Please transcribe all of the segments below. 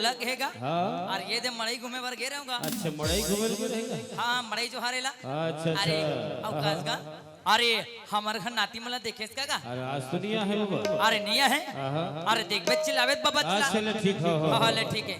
ओला कहेगा। हाँ और ये दे मड़ई घूमे बर गे रहूंगा। अच्छा मड़ई घूमे रहेगा। हाँ मड़ई जो हारेला। अच्छा अरे अच्छा अवकाश का अरे हमार घर नाती मला देखेस का अरे आज तो नहीं है बाबा। अरे निया है। हाँ अरे देख बच्चे लावेत बाबा चला। अच्छा ले ठीक हो हाँ ले ठीक है।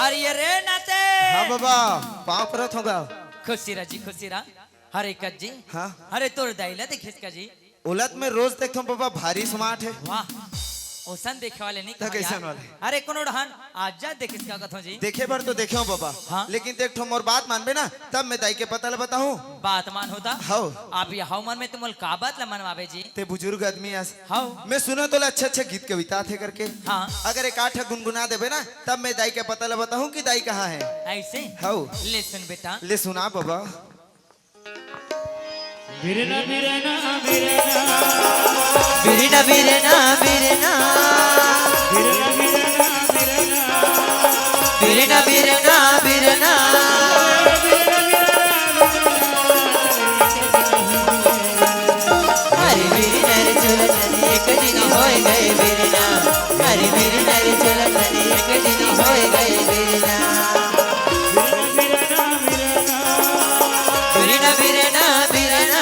अरे रे नाते हाँ बाबा पाँव परत होगा। खुशी रा जी खुशी रा। हरे कत जी हाँ अरे तोर दाइला देखिस का जी। उलट में रोज देखता हूँ बाबा भारी स्मार्ट है। वाह ओसन देखे वाले नहीं तो कहा कैसन यार। वाले? अरे कोनो डहान आज जा देखिस का कथो जी। देखे बार तो देखे हूँ बाबा। हाँ? लेकिन देख ठो मोर बात मानबे ना तब मैं दाई के पता बताऊँ। बात मान होता हाउ आप ये हाउ मन में तुम का बात ला मनवावे जी। ते बुजुर्ग आदमी आस हाउ मैं सुना तो अच्छे अच्छे गीत कविता थे करके। हाँ अगर एक आठ गुनगुना देबे ना तब मैं दाई के पता बताऊँ कि दाई कहाँ है। ऐसे हाउ ले सुन बेटा। ले सुना बाबा। बिरना बिरना बिरना बिरना बिरना बिरना बिरना बिरना बिरना बिरना बिरना हरी बिरना रे चुलतन एक दिन होए गए बिरना। हरी बिरना रे चुलतन एक दिन होए गए बिरना। बिरना बिरना बिरना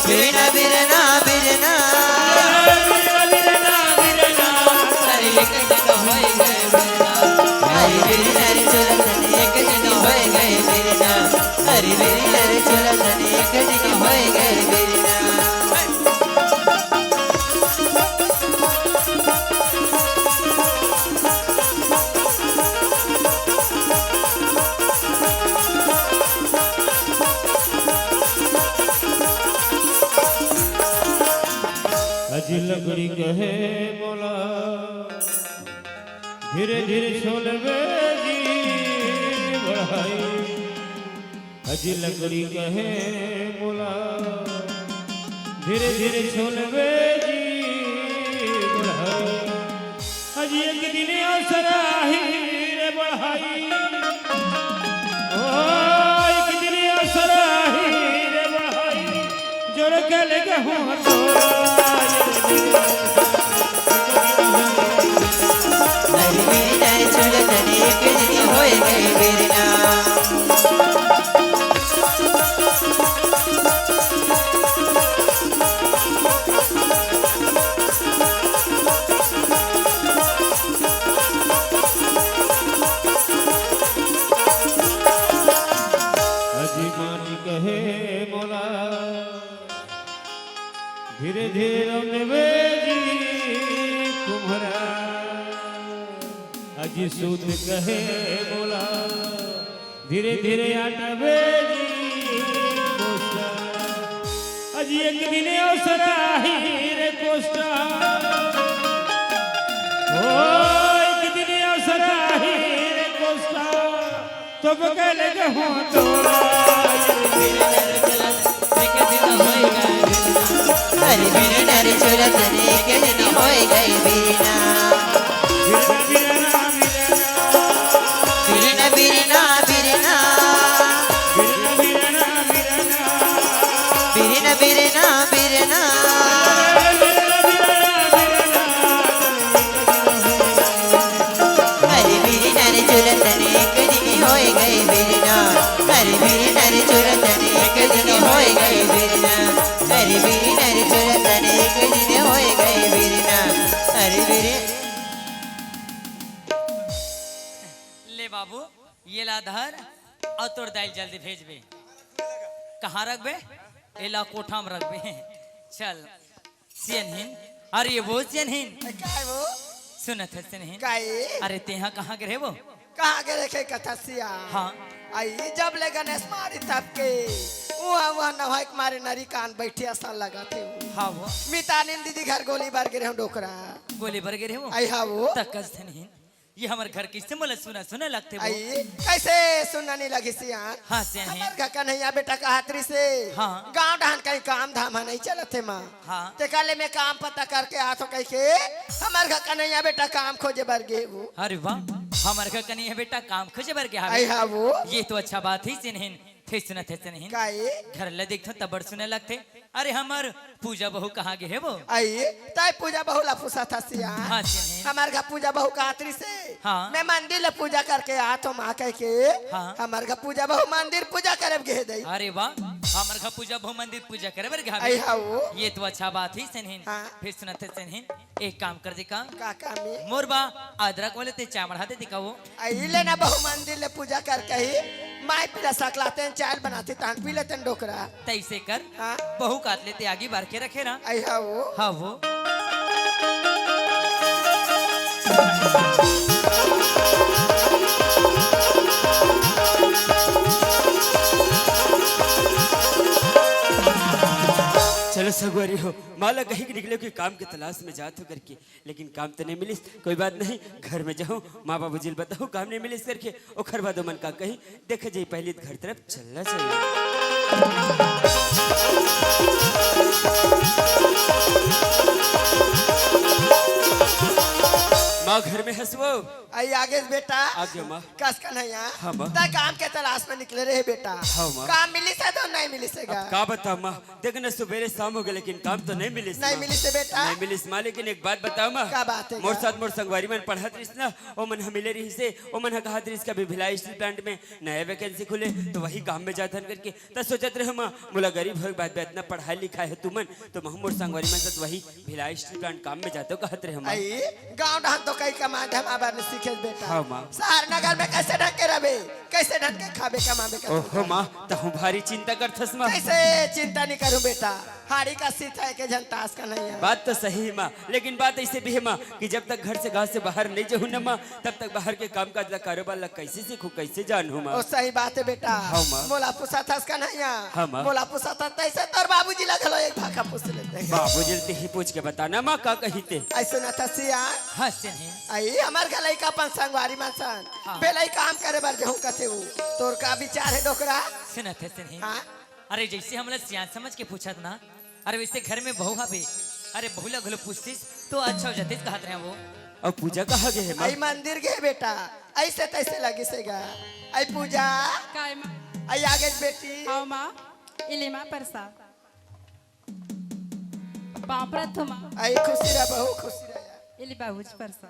बिरना बिरना बिरना हरी एक दिन होए गए बिरना। हरी बिरना रे चुलतन एक दिन होए गए बिरना। हरी बिरना रे चुलतन एक दिन होए गए बिरना। अजी लकड़ी कहे बोला धीरे धीरे छोलवे जी बढ़ाई। अजी लकड़ी कहे बोला धीरे धीरे छोलवे जी बढ़ाई। अजी एक दिन अवसर आही रे बढ़ाई। ओ एक दिन अवसर आही रे बढ़ाई। जोर के लगे हूँ तो हरी बिरना रे चुलतन एक दिन होए गए बिरना। अजी मानी कहे मोला धीरे धीरे रमवे जी तुम्हारा। अजी सूत कहे मोला धीरे धीरे आटवे जी कोष्टा। अजी एक दिन अवसर आही रे कोष्टा। ओ एक दिन अवसर आही रे कोष्टा। तो बगल के हो तो हरी बिरना रे चुलतन एक दिन होए गए बिरना। बिरना बिरना बिरना बिरना बिरना बिरना बिरना बिरना बिरना बिरना। हरी बिरना रे चुलतन एक दिन होए गए बिरना। हरी बिरना रे चुलतन एक दिन होए गए बिरना। हरी बिरना रे चुलतन एक दिन होए गए बिरना। हरी बिरना ले बाबू ये ला धर और तोर दाइल जल्दी भेजबे। कहाँ रखबे? एला कोठा में रखबे। चल सियनहीन अरे वो सियनहीन काय वो सुनत है सियनहीन। काय अरे तेहा कहाँ गिरे वो? कहाँ के रखे कथसिया हाँ आई जब ले गणेश मारी तब के वहाँ नवाक मारे नरी कान बैठे असल लगा थे हाँ वो मितानिन दीदी घर गोली बार गिरे हम डोकरा गोली बर गिरे वो आई हाँ वो तकस नहीं ये हमारे घर किससे बोले सुना सुना लगते वो। आई कैसे सुनना नहीं लगी सियान हाँ सियान हमार घर कन्हैया बेटा का हाथरी से हाँ। गांव ढान कहीं काम धाम है नहीं चलत है माँ हाँ। ते काले में काम पता करके आतो कह के हमार घर कन्हैया बेटा काम खोजे बर गे वो अरे वाह हमारे घर कनी है बेटा काम खोजे बर के आई हाँ वो ये तो अच्छा बात ही सिनहिन थे सुना थे सिनहिन काई घर ले देखो तब बड़ सुने लगते। अरे हमार पूजा बहू कहाँ गए है वो। आई ताई पूजा बहु ला फुसा था सियान हाँ सिनहिन हमार घर पूजा बहु का हाथरी से हाँ। मैं मंदिर ले पूजा करके आतो माँ कह के हाँ। हमार घर पूजा बहु मंदिर पूजा करे गे दई अरे वाह हमारे घर पूजा बहु मंदिर पूजा करे बर आई हाँ वो ये तो अच्छा बात ही सिनहिन हाँ। फिर सुनते सिनहिन एक काम कर दे काम का काम है मोरबा अदरक वाले ते चाय बढ़ा दे दिखाओ। आई ले ना बहु मंदिर ले पूजा करके ही माई पीला सकलाते हैं चाय बनाते तान पी लेते हैं डोकरा तैसे कर हाँ बहू काट लेते आगे बार के रखे ना। आई हाँ वो हाँ वो चलो सगवारी हो माला कहीं के निकले कि काम के तलाश में जात हो करके लेकिन काम तो नहीं मिलिस कोई बात नहीं घर में जाऊँ माँ बाबू जी बताओ काम नहीं मिलिस करके ओखर बाद मन का कहीं देखे जाए पहले घर तरफ चलना चाहिए। माँ घर में हंसवो आई आगे बेटा आगे माँ कस कन्हैया हाँ, माँ। ता काम के तलाश में निकले रहे बेटा हाँ, माँ। काम मिली से तो नहीं मिली सेगा का बताओ माँ देखना सुबेरे शाम हो गए लेकिन काम तो नहीं मिलिस नहीं माँ। मिली से बेटा नहीं मिलिस माँ लेकिन एक बात बताओ माँ का बात है मोर गा? साथ मोर संगवारी मन पढ़त रहिस ना ओ मन हमिले रही से ओ मन कहा रहिस का भी भिलाई स्टील प्लांट में नया वैकेंसी खुले तो वही काम में जाथन करके त सोचत रहे माँ मोला गरीब हो बात इतना पढ़ाई लिखाई है तुमन तो मोर संगवारी मन साथ वही भिलाई स्टील प्लांट काम में जाते कहत रहे माँ। आई गांव ढान तो कई का माध्यम आबार ने सीखे बेटा हाँ, माँ। शहर नगर में कैसे ढंग के रहे कैसे ढंग के खाबे कमाबे का ओहो माँ तहु भारी चिंता करथस माँ। कैसे चिंता नहीं करूं बेटा हाड़ी का सीता है के जनतास का नहीं है बात तो सही है माँ लेकिन बात ऐसे भी है माँ कि जब तक घर से गाँव से बाहर नहीं जाऊँ ना माँ तब तक बाहर के काम काज ला कारोबार ला कैसे सीखूं कैसे जानूं माँ। ओ सही बात है बेटा हाँ, माँ। मोला पूछा था इसका नहीं हाँ, माँ। मोला पूछा था तैसे तोर बाबूजी लगलो एक भाका पूछ लेते हैं बाबू जल्दी ही पूछ के बताना माँ का कही थे। ऐसे न था सिया हाँ सिनहिन आई हमार गलाई का अपन संगवारी मनसन हाँ। बेलाई काम करे बर जहूं कथे उ तोर का विचार है डोकरा सुनते सिनहिन हाँ अरे जैसे हमला सियान समझ के पूछत ना अरे वैसे घर में बहू हावे अरे बहुला घलो पूछतीस तो अच्छा हो जाते कहत रहे वो। और पूजा कहाँ गए है माँ। आई मंदिर गए बेटा ऐसे तैसे लगी सेगा आई पूजा काय मा आई आगे बेटी हाव मा इले मा परसा पापरा थमा आई खुशी रह बहू खुशी रह इले बाबूजी परसा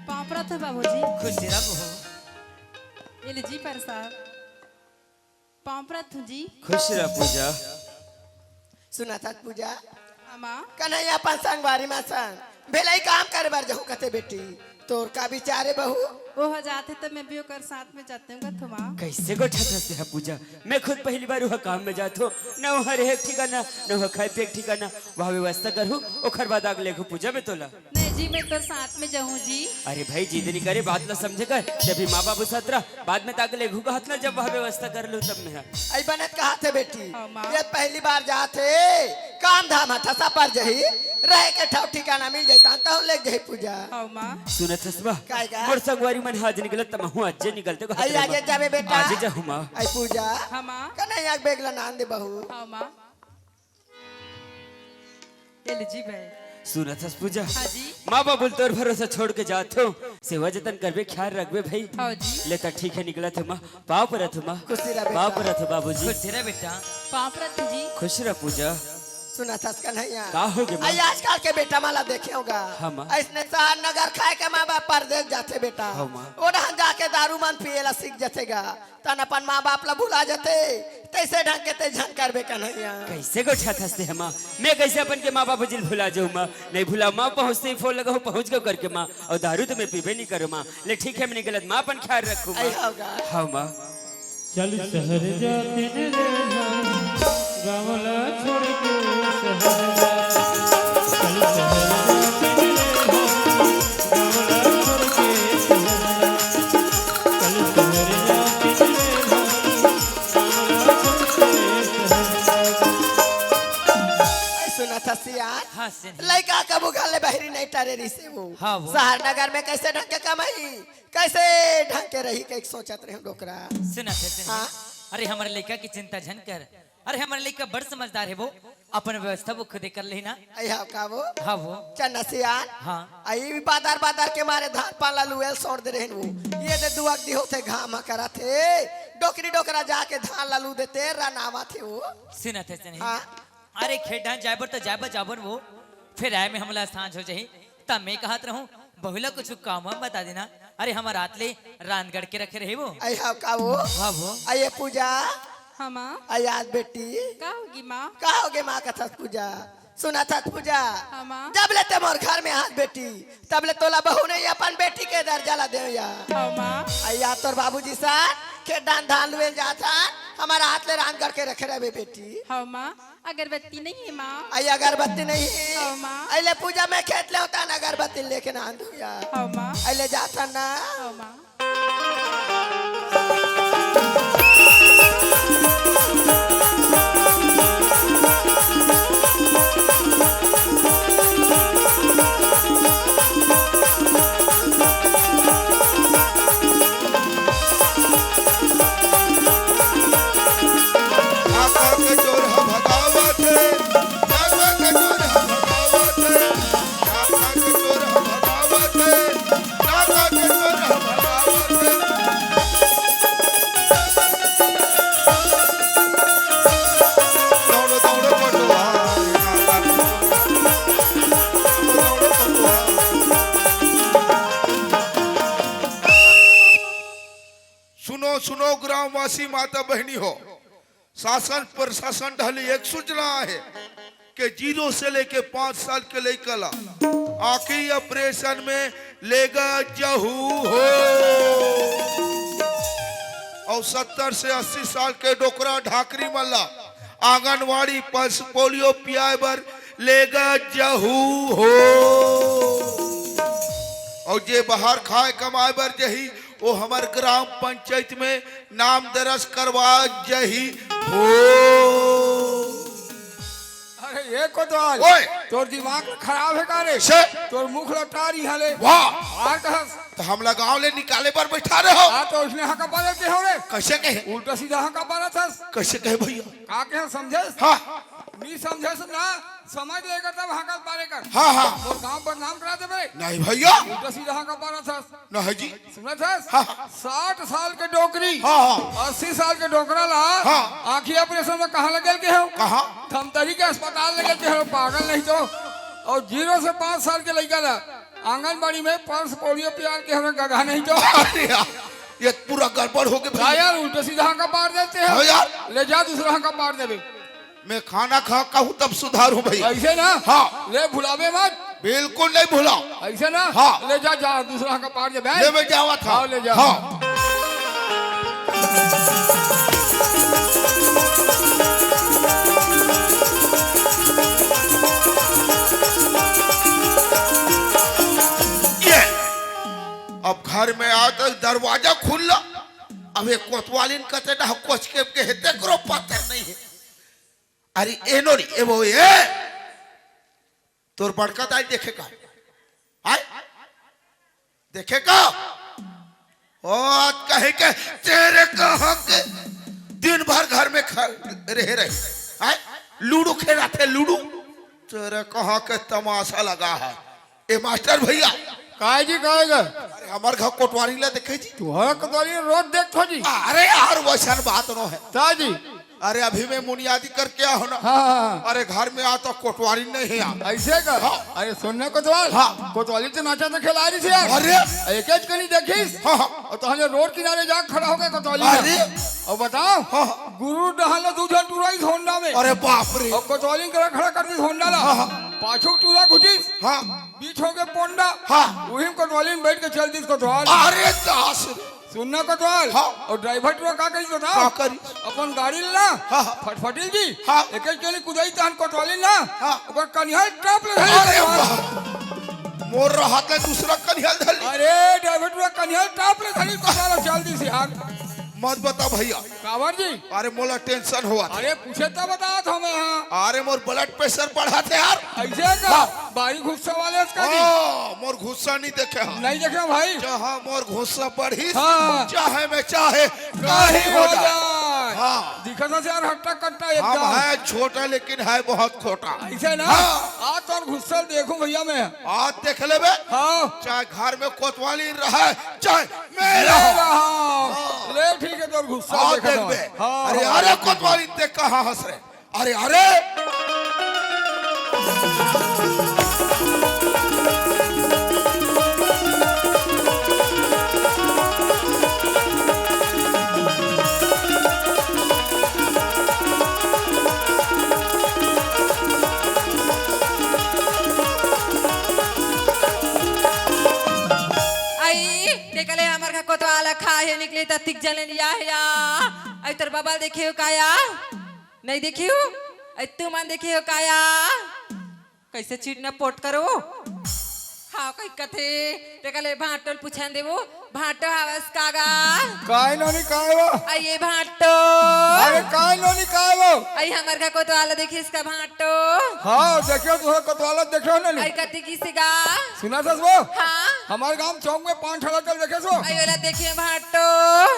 पापरा थो बाबूजी खुश रहा बहू इले जी परसा पापरा थो जी खुश रह पूजा। सुना था पूजा अमा कन्हैया अपन संगवारी मनसन बेलाई काम करे बर जहूं कथे बेटी तोर का विचार है बहू ओह जाते तो मैं भी ओकर साथ में जाते हूँ थमा कैसे को ठहरते है पूजा मैं खुद पहली बार वहाँ काम में जाता हूँ न वहाँ रहे ठिकाना न वहाँ खाए पिए ठिकाना वहाँ व्यवस्था करूँ ओखर बाद आग लेखू पूजा में तोला। नहीं जी मैं तोर साथ में जाऊँ जी अरे भाई जिद नहीं करे बात ना समझे कर जब भी माँ बाबू साथ रहा बाद में ताक लेखू का हाथ ना जब वहाँ व्यवस्था कर लो तब में। आई बनत कहा थे बेटी हाँ, माँ। ये पहली बार जाते काम धाम हथसा पर जही रह के ठौ ठिकाना मिल जाता तो ले जही पूजा हाव मा सुनत हसबा काय का? मोर संगवारी मन आज निकलत तम हूँ आज निकलते को आई आगे जाबे बेटा आज जाहूँ माँ। आई पूजा हमा कन्हैया के बेगला नान दे बहू हाव मा इले जी भाई सुनत हस पूजा हाँ जी माँ बाबू तोर भरोसा छोड़ के जात हो सेवा जतन करबे ख्याल रखबे भाई। हाव जी लेता ठीक है निकला था माँ पाँव पर रथ माँ खुशी रह बेटा। पाँव पर रथ बाबूजी खुश रहा बेटा पापरा थो जी खुश रह पूजा। सुना था कन्हैया का हो गए माँ? आई आजकल के बेटा माला देखे होगा हाँ, माँ। ऐसने शहर नगर खाए के माँ बाप परदेश जाते बेटा हाँ, माँ। ओढ़ जाके दारू मन पिएला सीख जतेगा तन अपन माँ बाप ला भुला जते तैसे ढंग के ते झन करबे कन्हैया कैसे को छत हंसते हैं माँ मैं कैसे अपन के माँ बाबू जी भुला जाऊँ माँ नहीं भुला माँ पहुँचते ही फोन लगा पहुँच गो करके माँ और दारू तो मैं पीबे नहीं करूँ माँ ले ठीक है मैं गलत माँ अपन ख्याल रखूँ आई माँ। होगा हाँ माँ चल शहर जाते न रे गावला छोड़ के शहर जाते चल शहर जाते न रे गावला छोड़ के शहर जाते चल शहर जाते न रे गावला छोड़ के शहर जाते सुना था सियान हाँ सियान लड़का कबू घाले बहरी नहीं टरेरी से वो हाँ, वो। शहर नगर में कैसे ढंग के कमाई कैसे ढंग के रही के सोचत रहे डोकरा सुना थे सुना। हाँ। अरे हमारे लड़का की चिंता झन कर। अरे हमारे लड़का बड़ समझदार है वो अपन व्यवस्था वो खुद कर लेना। अया का वो हाँ वो चन्ना सियान हाँ आई बादर बादर के मारे धान पाला लुएल छोड़ दे रहे वो ये दे दुआक दी होते घाम करा थे डोकरी डोकरा जाके धान लालू देते रनावा थे वो सुना थे सुना। हाँ अरे खेडा जाबर तो जाबर जाबर वो फिर आए में हमला सांझ हो जाही तब मैं कहत रहूं बहुला कुछ काम हम बता देना। अरे हमारे आतले रानगढ़ के रखे रहे वो अया का वो हाँ वो आये पूजा हाँ माँ आयाद बेटी का होगी माँ का होगे माँ का था पूजा सुना था पूजा हाँ माँ जब ले मोर घर में हाथ बेटी तब ले तोला बहू ने अपन बेटी के दर्जा ला दे या हाँ माँ अया तोर बाबूजी सा के डान धान लुए जाता हमारा हाथ ले रान करके रखे रहे बेटी हाँ माँ अगरबत्ती नहीं है माँ आई अगरबत्ती नहीं हाँ माँ अले पूजा में खेत ले होता ना अगरबत्ती लेके ना आंधुया हाँ माँ अले जाता ना हाँ माँ आका के चोर हम भगावत है आका के चोर हम भगावत है आका के चोर हम भगावत है आका के चोर हम भगावत है दौड़ो दौड़ो पटुआ आका के चोर दौड़ो पटुआ सुनो सुनो ग्रामवासी माता बहनी हो शासन प्रशासन ढली एक सूचना है कि 0 से लेके 5 साल के लड़का आखिरी ऑपरेशन में लेगा जहू हो और 70 से 80 साल के डोकरा ढाकरी मल्ला आंगनवाड़ी पल्स पोलियो पियाए बर लेगा जहू हो और जे बाहर खाए कमाए बर जही वो हमार ग्राम पंचायत में नाम दर्ज करवा जही हो। अरे ये कोतवाल ओए तोर दिमाग खराब है का रे से तोर मुख लटारी हले वाह आ कहस तो हम गाँव ले निकाले पर बैठा रहे हो आ तो उसने हका पाले के हो रे कैसे कहे उल्टा सीधा हका पाला थस कैसे कहे भैया का के समझे हाँ नहीं समझे ना समझ लेकर तब हका पाले कर हाँ हाँ और गांव बदनाम करा दे बे नहीं भैया उल्टा सीधा हका पाला थस नहीं जी सुना थस हाँ 60 साल के डोकरी हाँ हाँ 80 साल के डोकरा ला हाँ। आंखी ऑपरेशन में कहाँ लगे के हो कहा थमतरी के अस्पताल लगे के हो पागल नहीं तो और 0 से 5 साल के लड़का ला आंगनबाड़ी में पल्स पोलियो पिया के हमें गधा नहीं तो अरे यार ये पूरा गड़बड़ हो गया भैया यार उल्टा सीधा का पार देते हाँ हैं यार ले जा दूसरा का पार देवे मैं खाना खा कहूँ तब सुधारू भैया ऐसे ना हाँ। ले भुलावे मत बिल्कुल नहीं भूला ऐसे ना हाँ। ले जा जा दूसरा का पार दे ले मैं जावा था हाँ, ले जा। हाँ ये अब घर में आ तो दरवाजा खुला अब एक कोतवालिन कहते ना कोच के हेते करो पत्थर नहीं है अरे ए नोरी ए वो ये तोर बड़का ताई देखेगा आय देखेगा ओ कहे के तेरे कहा के दिन भर घर में रहे आय लूडो खेला थे लूडो तेरे कहा के तमाशा लगा है ए मास्टर भैया काय जी कहेगा अरे हमार घर कोटवारी ला देखे जी तू हर कतवाली रोज देखो जी अरे यार वैसा बात न है ता जी अरे अभी मैं मुनियादी कर क्या हो ना हाँ अरे घर में आ तो कोटवारी नहीं है यहाँ। ऐसे कर हाँ। अरे सुनने कोतवाल हाँ। कोतवाली तो नाचा तो खिला रही थी यार अरे एक एक कनी देखिस हाँ हाँ और तो हमें रोड किनारे जा खड़ा हो गए कोतवाली अरे और बताओ हाँ। गुरु डहाल दूधन टूराई होंडा में अरे बाप रे और कोतवाली करा खड़ा कर दी होंडा ला हाँ, हाँ। पाछू टूरा घुटिस हाँ बीच हो गए पोंडा हाँ। वही कोतवाली में बैठ के चल दी कोतवाल अरे दास रे सुनना कोतवाल हाँ। और ड्राइवर टूरा का कही का बताओ करी अपन गाड़ी ला हाँ, हाँ। फटफटी जी हाँ। एक एक केली कुदाई तहन कोतवाली ला हाँ। ओकर कनिहाल ट्रप ले अरे धरी बाप मोर रहा था दूसरा कन्या धली अरे ड्राइवर टूरा कनिहाल ट्रप ले धरी कोतवाल जल्दी से यार मत बता भैया। कावर जी अरे मोला टेंशन हुआ था। अरे पूछे तो बता था मैं हाँ अरे मोर ब्लड प्रेशर बढ़ा थे यार। ऐसे का भाई गुस्सा वाले इसका जी मोर गुस्सा नहीं देखे हाँ। नहीं देखे भाई जहाँ मोर गुस्सा बढ़ी हाँ। चाहे मैं चाहे काही हो जाए हाँ। दिखा था यार हट्टा कट्टा हम एकदम है छोटा लेकिन है बहुत खोटा। ऐसे ना हाँ। आज तो गुस्सा देखूं भैया मैं आज देख ले बे हाँ चाहे घर में कोतवाली रहे चाहे मैं ले रहूं। रहा ले ठीक है तो गुस्सा हाँ देखा देख था। बे हाँ, अरे हाँ, अरे कोतवाली देख कहाँ हंस रहे। अरे अरे आई देखले हमर का कोतवाल खाए निकले त तिक जले लिया है या आई तोर बाबा देखियो काया नहीं देखियो आई तू मन देखियो काया कैसे चीट न पोट करो हाँ कई कथे देखले भाटल पूछन देवो भाटो आवाज कागा काय नोनी काय वो आई ये भाटो अरे काय नोनी काय वो आई हमर का कोतवाल देखिए इसका भाटो हाँ देखियो तुझे कतवाला देखियो ना आई कति किसीगा सुना था वो हाँ हमारे गांव चौक में पान ठला चल देखे सो आई वाला देखिए भाटो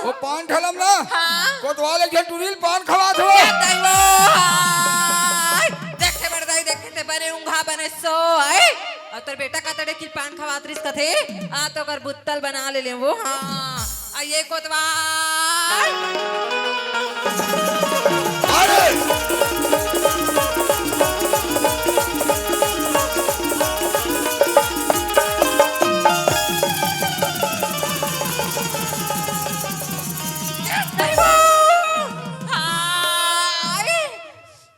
वो पान ठलम ना हाँ कोतवाले के टुरील पान खवा थो दैवो हाय देखे बड़दाई देखे ते बने उंघा बने सो आए और तेरे बेटा का तड़े की पान खवात्रिस कथे आ तो कर बुत्तल बना ले वो हाँ आ ये कोतवाल अरे दैवो हाय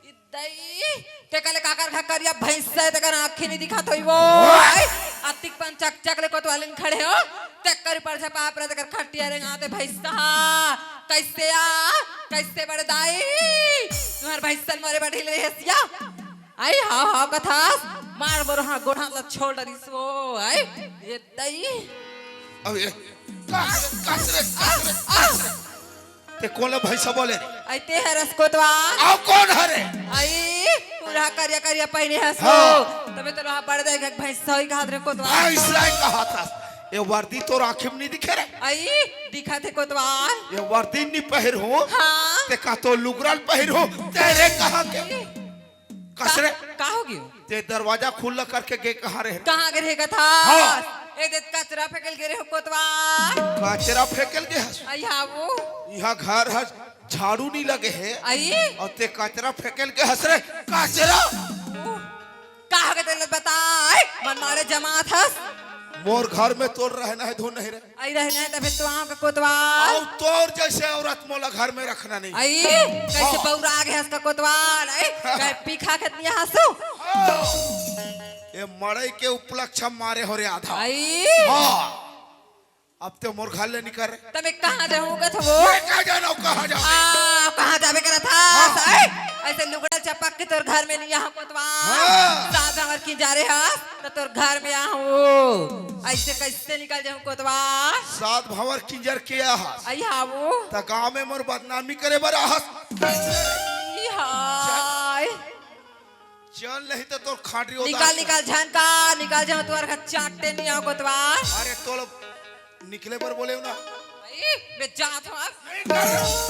इदई ते कले काकर खकरिया भैंस से ते कर आंखें नहीं दिखा थोई वो आए अतिक पन चक चक ले कोतवालिन खड़े हो ते कर पर से पाप रे ते कर खटिया रे आते भैंस कहा कैसे बड़े दाई तुम्हार भैंसन मोरे बैठी ले हसिया आई हाँ हाँ कथा मार बोरो हाँ गोढ़ा ला छोड़ दरिस वो आई ये दई अब ये कसरे ते कौन है भाई सब बोले आई ते है रस कोतवाल आप कौन हरे आई पूरा करिया करिया पहने हसो हाँ। तबे तो वहां पड़ जाएगा भैंस सही कहा रे कोतवाल ऐसा ही कहा था ये वर्दी तो आँखें में नहीं दिखे रे। आई दिखा थे कोतवाल ये वर्दी नहीं पहर हो हाँ ते का तो लुगराल पहर हो तेरे कहाँ के कसरे का हो गयो ते दरवाजा खुला करके गे कहाँ रहे कहाँ गिरेगा था हाँ। ए देत कचरा फेंकल गिरे हो कोतवाल कचरा फेंकल के हस आई हाँ वो यहाँ घर हस झाड़ू नहीं लगे है आई और ते कचरा फेंकल के हंस रे कचरा कहाँ के तेल बताए मन मारे जमात हस मोर घर में तोड़ रहना है धो नहीं रे आई रहना है तबे तो वहां का कोतवाल और तोर जैसे औरत मोला घर में रखना नहीं आई कैसे बौरा आ गया इसका कोतवाल आई कहे पीखा के दिया हसो ये मड़ई के उपलक्ष्य मारे हो रे आधा आई हाँ अब तो मोर घर ले निकल रहे तबे कहाँ जाऊंगा था वो मैं कहाँ जाना हूँ, कहाँ जाऊँ कहाँ जावे करा था ऐ? ऐसे लुगड़ा चपक के तोर घर में नहीं यहाँ कोतवाल हाँ। साथ हमर की जा रहे हस तो तोर घर में आहू ऐसे कैसे निकल जाऊं कोतवाल सात भंवर किंजर किया हस आई हावू त गाँव में मोर बदनामी करे बरा हस ई हाय चल नहीं तो तोर खाटी निकाल निकाल झनका निकाल जाऊं तोर घर चाटते नहीं आओ कोतवाल अरे तो निकले पर बोले ना आई मैं जात हूं अब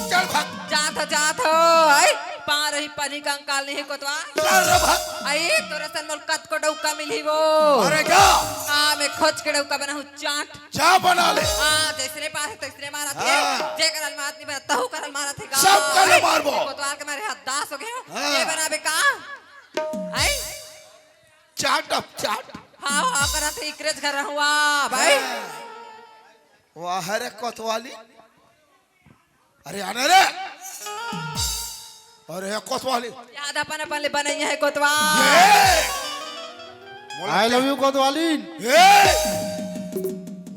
चल भाग जात हो आई पा रही पानी का अंकाल नहीं है कोतवाल चल रे भाग आई तोरा सन मोल कत को डौका मिली वो अरे जा मैं खोज के डौका बना हूं चाट जा बना ले जैसने पास तैसने मारा थे हाँ। जे करल मारत नहीं बता तहु करल मारा थे का सब करल मारबो। कोतवाल के मारे हाथ दास हो गए हाँ। ये बनाबे का आई चाट अब चाट हां हां करा थे इकरेज कर रहा हुआ भाई वाह रे कोतवाली अरे आने रे अरे कोतवाली याद अपन अपन ले बनई है कोतवाल आई लव यू कोतवाली।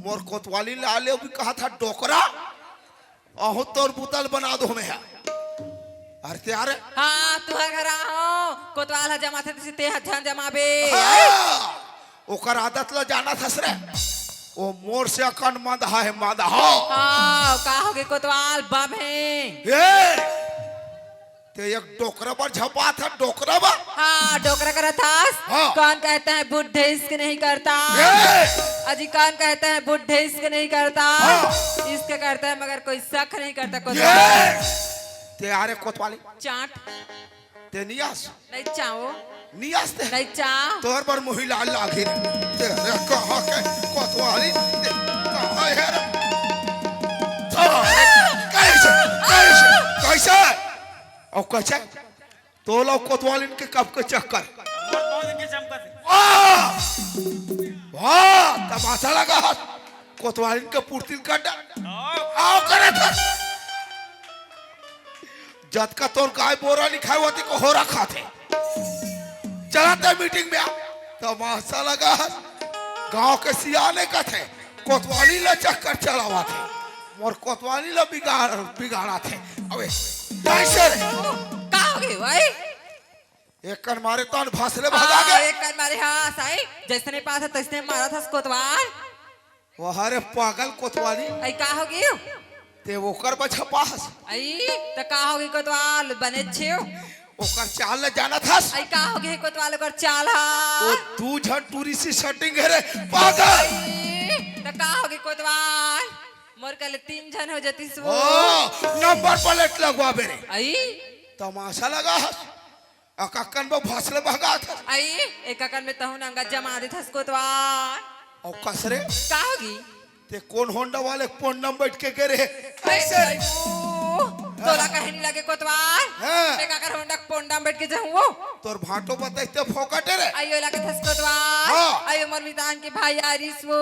मोर कोतवाली लाले भी कहा था डोकरा अहो तोर बुतल बना दो मैं अरे त्यार हां तू घर आओ कोतवाल जमा थे ते हथन जमाबे ओकर आदत ला जाना थस रे आई हाँ, ओकर आदत ला जाना थस रे। आई तोरा सन मोल कत को डौका मिली वो हाँ, ओकर आदत ला जाना थस रे। आई ओकर आदत ला जाना थस रे। वो मोर से अकन मदहा है मदहा हाँ का हो गए कोतवाल बम है ए ते एक डोकरा पर झपा था डोकरा बा हाँ डोकरा करा था हाँ। कौन कहता है बुढ़े इसके नहीं करता ए अजी कौन कहता है बुढ़े इसके नहीं करता हाँ। इसके करता है मगर कोई शक नहीं करता ए कोतवाल ते आरे कोतवाली चाट ते नियास नहीं चाहो नियास ते नहीं चाह तोर पर महिला लागी तेरे कहा के कोतवाली ते कहा है रे? कैसे कैसे कैसे और कैसे तो लोग कोतवाली के कब के चक्कर वाह तमाशा लगा कोतवाली के पूर्ति काटा आओ करे था जत का तोर गाय बोरा लिखा हुआ थी को हो रखा थे चलाते मीटिंग में आ तमाशा लगा गांव के सियाने का थे कोतवाली ला चक्कर चलावा थे और कोतवाली ला बिगाड़ा थे अबे कैसे रे का हो गए भाई एक कर मारे तो भासले भगा गए एक कर मारे हाँ साई जैसे नहीं पास तैसे मारा था कोतवाल वो हरे पागल कोतवाली आई का हो गई ते ओकर बछा पास आई तो का हो गई कोतवाल बने छे ओकर चाल ले जाना था आई का हो गई कोतवाल कर चाल वो हा तू झन टूरिस्ट सेटिंग है रे पागल तो का हो गई कोतवाल मोर कल 3 जन हो जाती सो ओ नंबर प्लेट लगवा बेरे आई तमाशा लगा अकाकन वो भासले भगा था आई एक अकन में तहु नंगा जमा दे थस कोतवाल और कसरे का होगी ते कौन होंडा वाले पोंडम बैठ के गिरे कैसे तोला कहनी लगे कोतवाल हाँ। मैं का कर होंडा पोंडा बैठ के जाऊं वो तोर भाटो बताइते फोकटे रे आयो लगे थस कोतवाल हाँ। आयो मोर मितान के भाई आरिस वो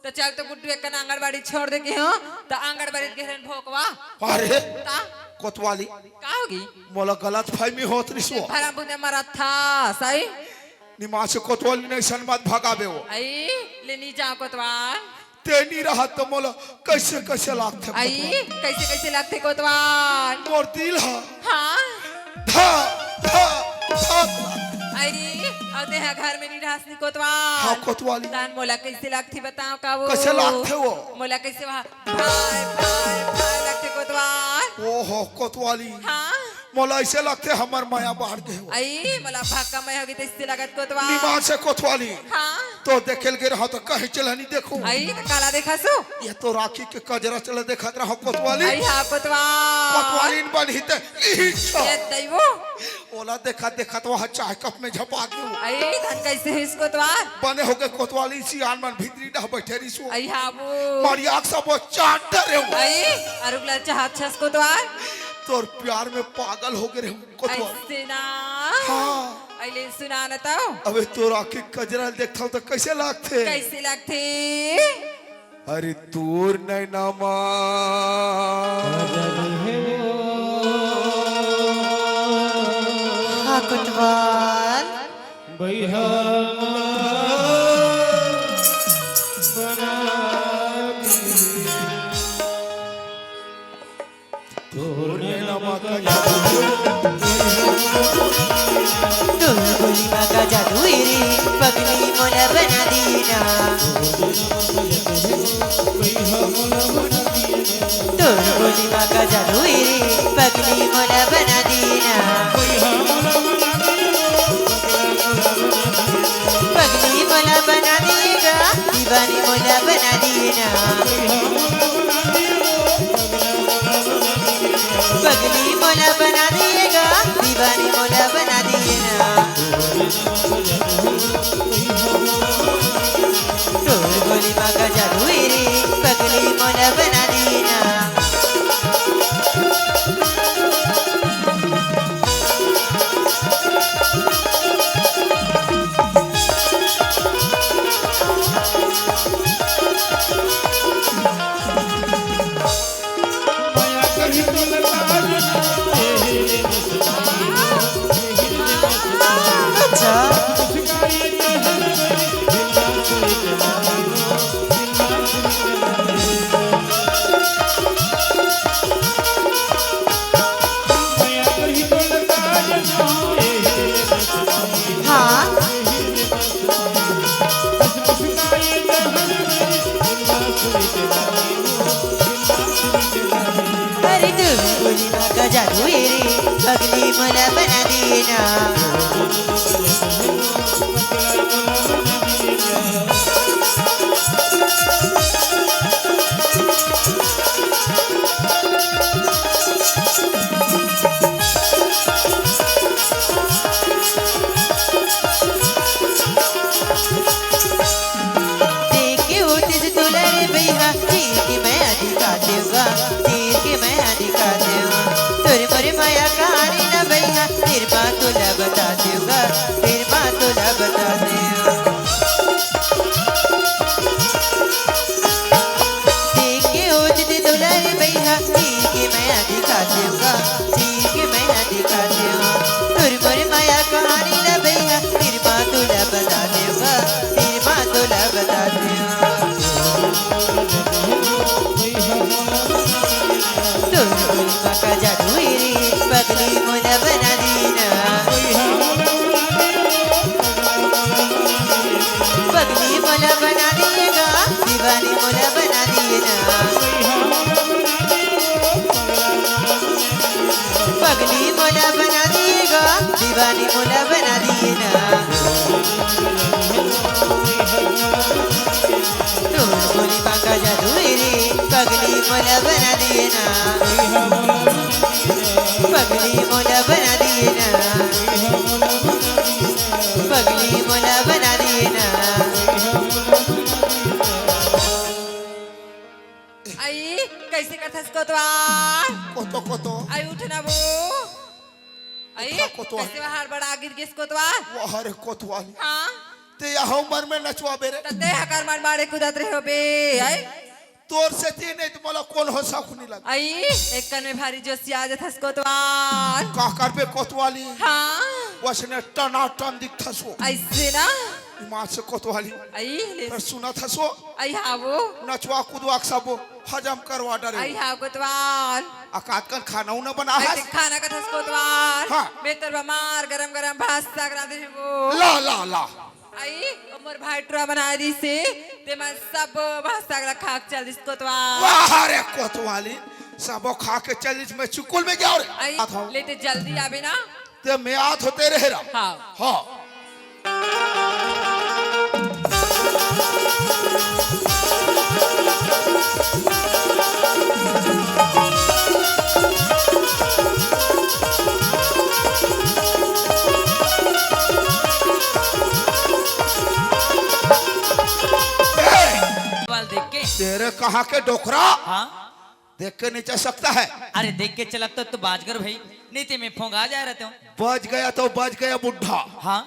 तो चल तो गुड्डू एक आंगनबाड़ी छोड़ दे के हो तो आंगनबाड़ी के हरन भोकवा अरे ता कोतवाली का होगी मोला गलत फहमी होत रिसो भरा बुने मरा था सही निमास कोतवाली ने सनमत भगाबे वो आई लेनी जा कोतवाल तेनी रहा तो मोला कैसे कैसे लागते आई कैसे कैसे लगते कोतवाल मोर दिल हा हाँ धा धा धा अरे अब देहा घर में नहीं रहसनी कोतवाल हाँ कोतवाली दान मोला कैसे लगती बताओ का वो कैसे लागते वो मोला कैसे वहाँ भाई भाई भाई लगते कोतवाल ओहो कोतवाली हाँ मोला ऐसे लगते हमर माया बाहर गए हो आई मोला भक्का मैं होगी तो इससे लगत कोतवाल निमास से कोतवाली हाँ तो देखेल के रहा तो कहीं चलनी देखो आई तो काला देखा सो ये तो राखी के कजरा चले देखत रहो कोतवाली आई हाँ कोतवाल कोतवाली न बन हिते यही छो ये दैवो ओला देखा देखा तो वहाँ चाय कप में झपा के आई धन कैसे है इसको कोतवाल बने हो गए कोतवाली सियान मन भीतरी डह बैठे रिसो आई हाँ वो मारी आँख सब वो चाट रे आई अरुगला चाहत छस कोतवाल तोर प्यार में पागल हो गए रे कोतवाली ऐसे ना हाँ अइले सुना न तो अबे तो राखी कजरा देखता हूँ तो कैसे लागते कैसे लगते अरे दूर नहीं नामा हाँ कोतवाल बैहा बना तोरे नमा तोर गोली माँ का जादू रे पगली मोला बना दीना तोर गोली माँ का जादू रे पगली मोला बना दीना पगली मोला बना देगा दीवानी मोला बना देना पगली मोला बना देगा दीवानी मोला बना देना तोर गोली माँ का जादू रे पगली मोला बना देना माया कहीं तो लगा जादू रे पगली मोला बना दिए ना देख के उठे से तुला रे भैया तीर के मैं अधिका दूंगा तीर के मैं अधिका दूंगा तुर मोरे माया कहानी ना भैया फिर बात तुला बता दूंगा फिर बात तुला बता दूंगा देख के उठे से तुला रे भैया तीर के मैं अधिका दूंगा तीर के मैं अधिका दूंगा तुर मोरे माया कहानी ना भैया फिर बात तुला बता दूंगा फिर बात तुला बता दूंगा का जादू रे पगली मोला बना दीना पगली मोला बना दिएगा दीवानी मोला बना देना पगली मोला बना दिएगा दीवानी मोला बना देना तोर बोली माँ का जादू रे पगली मोला बना देना पगली मोला बना देना पगली मोला बना देना आई कैसे करथस कोतवाल कोतो आई उठना वो आई कोतवाल। कैसे बाहर बड़ा गिर गिस कोतवाल वाह रे कोतवाली हाँ ते यह उम्र में नचवा बेरे तते हकार मार मारे कुदत रहे हो बे आई तोर से ती नहीं तो मला कौन हो सकुनी लगा आई एक कन में भारी जोशी आ जाथस कोतवाल का कर पे कोतवाली हाँ वसने टना टन दिखता सो ऐसे ना मां से कोतवाली आई ले पर सुना था सो आई हाँ वो नचवा कुदवा सब हजम करवा डरे आई हाँ कोतवाल अकात कर खाना उन बना आई है ते खाना का थस कोतवाल हाँ। बेतर बमार गरम गरम भात साग रांधे हैं वो ला ला ला आई उमर भाई ट्रा बना दी से ते मैं सब भात साग खाक चल दिस कोतवाल वाह रे कोतवाली सब खा के चलिस में चुकुल में क्या रे आई लेते जल्दी आवे ना ते मैं आत होते रहे रा हाँ हाँ वाल देख के तेरे कहा के डोकरा हाँ देख के नहीं चल सकता है अरे देख के चला तो बाजगर भाई नीति में फोंगा जा रहते हो बच गया तो बच गया बुढ़ा हाँ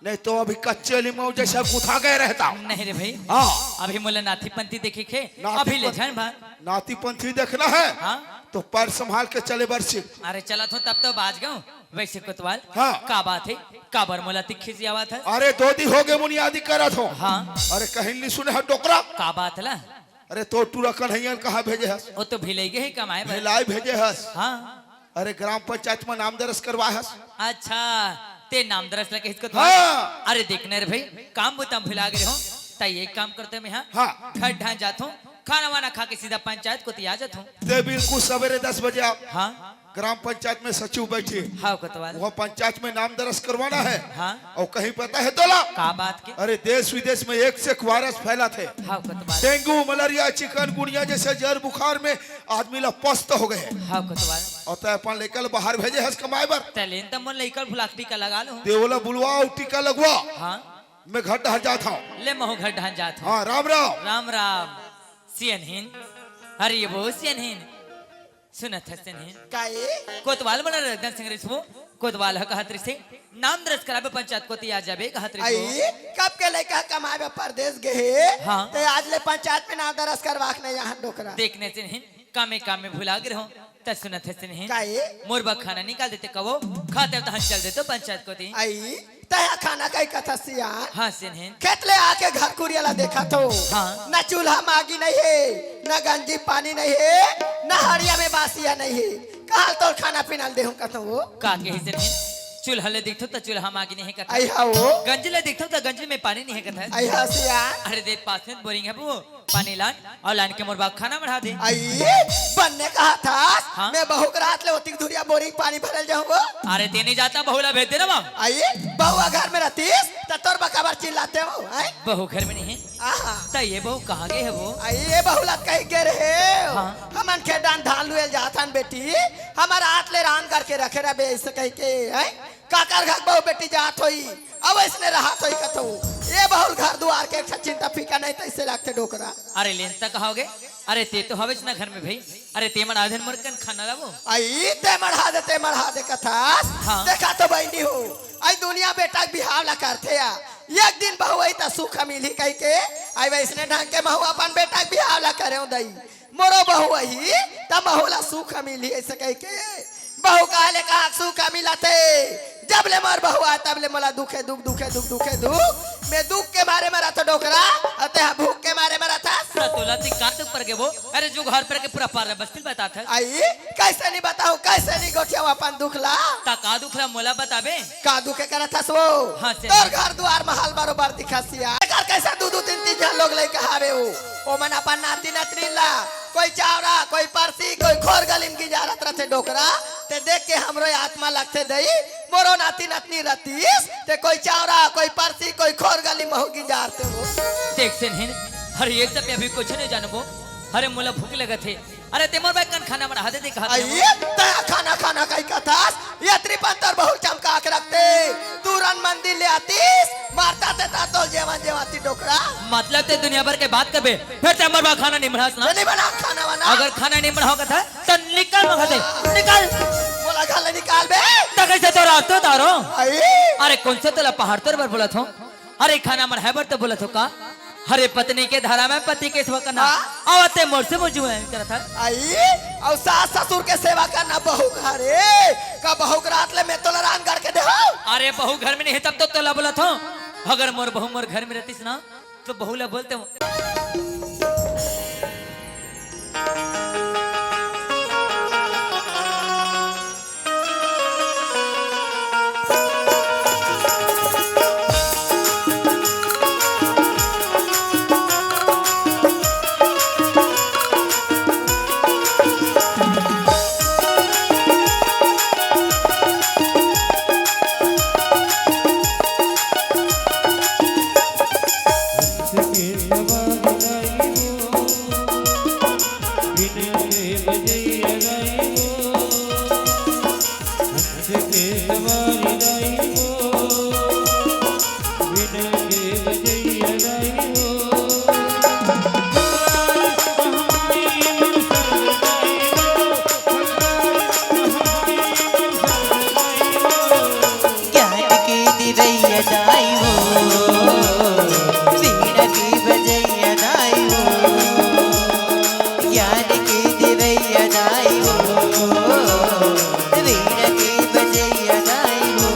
नहीं तो अभी कच्चे लीमो जैसा गुथा गए रहता नहीं रे भाई हाँ अभी मोला नाथी पंथी देखे खे नाथी अभी ले पंथी। जान भाई नाती पंथी देखना है हाँ तो पैर संभाल के चले बरसी अरे चला तो तब तो बाज गयो वैसे कोतवाल हाँ। का बात है काबर मोला तिखी सी आवाज है अरे 2 दिन हो गए बुनियादी करत हो हाँ अरे कहीं नहीं सुने है डोकरा का बात ला अरे तो टूरा कन्हैया कहाँ भेजे हस वो तो भिलेगे ही कमाए भाई भिलाई भेजे हस हाँ अरे ग्राम पंचायत में नाम दर्ज करवा हस अच्छा ते नाम दरस लगे इसको हाँ। अरे देखने रे भाई काम बुतम भुला गए हो ताई एक काम करते मैं हाँ। घर ढां जाता हूँ खाना वाना खा के सीधा पंचायत को तिया जाता हूँ ते बिल्कुल सवेरे 10 बजे आप हाँ ग्राम पंचायत में सचिव बैठे हाँ कोतवाल वह पंचायत में नाम दर्ज करवाना है हाँ और कहीं पता है तोला का बात के अरे देश विदेश में एक से एक वायरस फैला थे हाँ कोतवाल डेंगू मलेरिया चिकनगुनिया जैसे जर बुखार में आदमी लोग पस्त हो गए हाँ कोतवाल और तय अपन लेकर बाहर भेजे हस कमाए बर तलेन तम मन लेकर भुलाक टीका लगा लो देवला बुलवा और टीका लगवा हाँ मैं घर डहर जाता हूँ ले महू घर ढां जात हूँ हाँ राम राम राम राम सियन हिन अरे वो सियन हिन सुनत है सियन हिन काए कोतवाल बना रहे दन सिंह रिसवो कोतवाल है कहत रिसे नाम दर्ज कराबे पंचायत को तिया जाबे कहत रिसवो आई कब के लेकर कमाए में परदेश गए हाँ। ते आज ले पंचायत में नाम दर्ज करवाक नहीं यहाँ डोकरा देखने से नहीं काम में भुला गए हो त सुनत है से नहीं काए मोरबा खाना निकाल देते कबो खाते तो चल देते पंचायत को ती आई तया खाना कई कथा सियान हाँ से नहीं खेत ले आके घर कुरियाला देखा तो हाँ। न चूल्हा मागी नहीं है न गंजी पानी नहीं है न हड़िया में बासिया नहीं है कहाँ तो खाना पीना दे हूँ कहता वो का के ही से नहीं चूल्हा ले दिखतो तो चूल्हा मागी नहीं करता आई हा वो गंज ले दिखतो तो गंज में पानी नहीं करता आई हा सिया अरे देख पास में बोरिंग है वो पानी लान और लान के मोर बाप खाना बढ़ा दे आई बनने कहा था हाँ? मैं बहू के रात ले होती धुरिया बोरिंग पानी भरल जाऊंगा अरे ते नहीं जाता बहुला भेज दे ना बाप आई बहुआ घर में रहतीस तो तोर बकाबर चिल्लाते हो आई बहू घर में नहीं है आहा तो ये बहू कहाँ गए है वो आई ये बहुलत कहीं गे रहे हाँ। हमन के डान धान लुएल जाथन बेटी हमारा हाथ ले रान करके रखे रहे ऐसे कह के आई काकर घर बहु बेटी जात होई अब इसने राहत होई कतो ये बहुल घर दुआर के एक चिंता फीका नहीं तो इससे लगते डोकरा अरे लेन तक कहोगे अरे ते तो हवेच ना घर में भाई अरे ते मन आधन मुर्कन खाना लावो आई ते मढ़ा दे कथा हाँ। देखा तो बहनी हो आई दुनिया बेटा बिहाव ला करते या एक दिन बहु आई तो सुख मिली कह के आई वैसने ढंग के महू अपन बेटा बिहाव ला करे दई मोरो बहु आई तब बहुला सुख मिली ऐसे कह के बहु कहले कहा सुख मिलते जब ले मर बहु आ तब ले मला दुखे दुख मैं दुख के मारे मरा था डोकरा अते भूख के मारे मरा था तोला ती का तो पर के वो अरे जो घर पर के पूरा पार बस्तिल बता था आई कैसे नहीं बताऊं कैसे नहीं गोठिया अपन दुख ला ता का दुखला मोला बताबे का दुखे करा था सो हाँ, से तोर घर द्वार महल बरोबर दिखासिया कर कैसा दू तीन जन लोग ले कहावे हो ओ मन अपन नाती नतनी ला कोई चावरा कोई परसी कोई खोर गलिम की जारत रहते डोकरा ते देख के हमरो आत्मा लगते दई मोरो नाती नतनी रतीस ते कोई चावरा कोई परसी कोई खोर गलिम होगी जारते हो देख से नहीं अरे ये सब अभी कुछ नहीं जानबो अरे मोला भूख लगा थे अरे ते मोर भाई कन खाना बना दे कहा आई तया खाना कई कथास ये त्रिपंतर बहुत चमका के रखते तुरंत मंदिर ले आतीस मारता ते तो जेवाती डोकरा मतलब ते दुनिया भर के बात करबे फिर ते मोर भाई खाना नहीं बनास ना नहीं बना खाना बना अगर खाना नहीं बनाओगा था तो निकल मगा दे निकल बोला घर निकाल बे तो कैसे तो रास्ते तारो आई अरे कौन से तोला पहाड़ तर पर बोला था अरे खाना मन है बर तो बोला था का अरे पत्नी के धारा में पति के सेवा करना आवते मोर से मुझे करा था आई और सास ससुर के सेवा करना बहू घरे का बहू के रात ले मैं तोला रान गढ़ के दे अरे बहू घर में नहीं है तब तो तोला बोला था अगर मोर बहू मोर घर में रहतीस ना तो बहू ला बोलते हो ज्ञान की दिवैया दाई हो वीणा की बजैया दाई हो ज्ञान की दिवैया दाई हो वीणा की बजैया दाई हो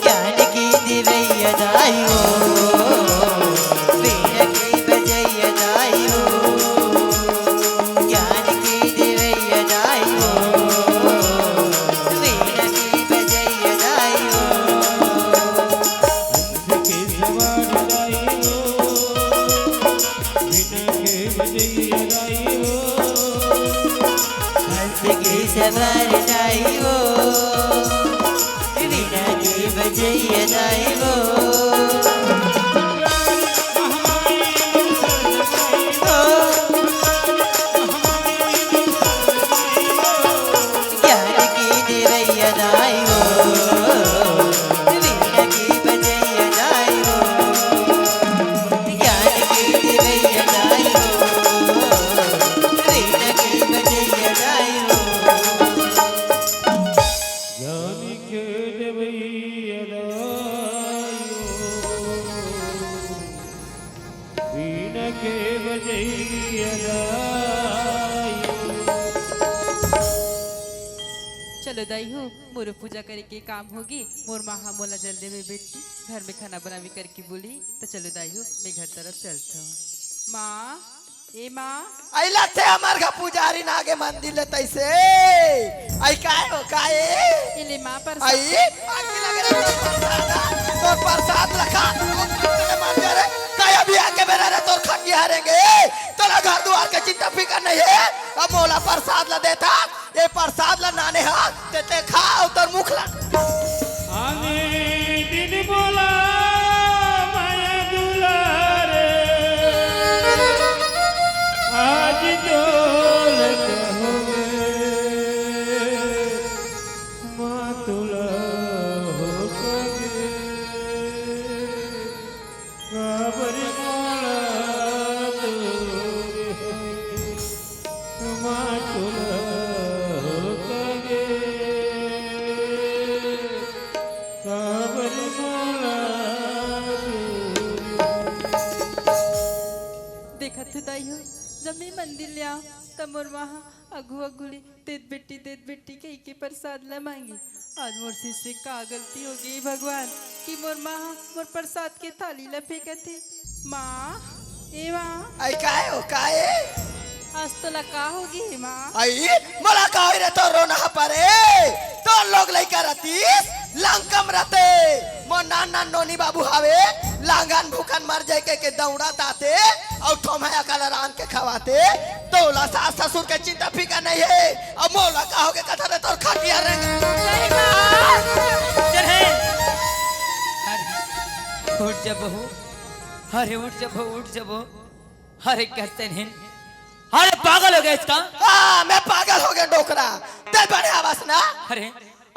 ज्ञान की दिवैया दाई हो वीणा की बजैया दाई हो ज्ञान की दिवैया दाई हो वीणा की बजैया दाई हो के सवार दाई हो बिना के बजैया दाई हो हंस के सवार दाई हो वीणा की बजैया दाई हो चलो दाई हो मोर पूजा करे के काम होगी मोर माँ मोला जल्दी में बेटी घर में खाना बनावी करके बोली तो चलो दाई हो मैं घर तरफ चलता हूँ। माँ ए माँ अइला थे हमार का पुजारी नागे मंदिर ले तैसे आई काहे हो काहे इले माँ पर आई आगे लगे रे तो प्रसाद रखा तेरे मान जा रे काया भी आके मेरा रे तोर खटिया हारेंगे तोला घर द्वार के चिंता फिकर नहीं है अब मोला प्रसाद ला देता ये प्रसाद ला नाने हाथ ते खा उतर मुख ला आने दिन बोला माया दुलारे आज दौलत होवे माँ तुला हो सके काबर मोला दोगे माँ तुला हो सके काबर मोला देखा थे दाई हो जब मैं मंदिर ले आओ तब मोर वहाँ अगु अगुली तेत बेटी कही के प्रसाद ला मांगी आज मोर से का गलती हो गई भगवान कि मोर माँ मोर प्रसाद के थाली ला फेंके थे माँ ए माँ आई काहे हो काहे आज तो लका होगी माँ आई मला काहे रे तो रोना परे तो लोग लइका रतीस लंकम रते मो नाना नोनी बाबू हावे लांगन भूखन मर जाए के दौड़ा ताते और ठोमया काला रान के खवाते तोला सास ससुर के चिंता फिकर नहीं है अब मोला का होगे कथा रे तोर खटिया रे चढ़े उठ जा बहू अरे उठ जा बहू उठ जा बहू अरे कहते नहीं अरे पागल हो गया इसका हां मैं पागल हो गया डोकरा ते बड़े आवाज ना अरे